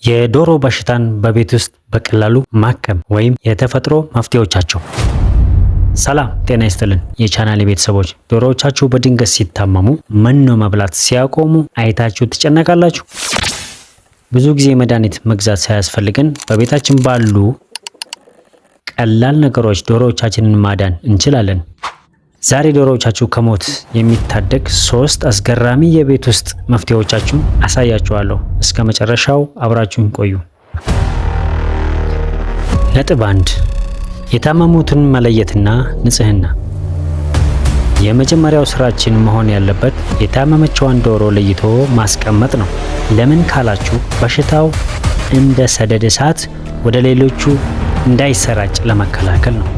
የዶሮ በሽታን በቤት ውስጥ በቀላሉ ማከም ወይም የተፈጥሮ መፍትሄዎቻቸው። ሰላም ጤና ይስጥልን የቻናሌ ቤተሰቦች፣ ዶሮዎቻችሁ በድንገት ሲታመሙ መኖ መብላት ሲያቆሙ አይታችሁ ትጨነቃላችሁ? ብዙ ጊዜ መድኃኒት መግዛት ሳያስፈልገን በቤታችን ባሉ ቀላል ነገሮች ዶሮዎቻችንን ማዳን እንችላለን። ዛሬ ዶሮዎቻችሁ ከሞት የሚታደግ 3 አስገራሚ የቤት ውስጥ መፍትሄዎቻችሁን አሳያችኋለሁ። እስከ መጨረሻው አብራችሁን ቆዩ። ነጥብ 1: የታመሙትን መለየትና ንጽህና። የመጀመሪያው ስራችን መሆን ያለበት የታመመችዋን ዶሮ ለይቶ ማስቀመጥ ነው። ለምን ካላችሁ በሽታው እንደ ሰደድ እሳት ወደ ሌሎቹ እንዳይሰራጭ ለመከላከል ነው።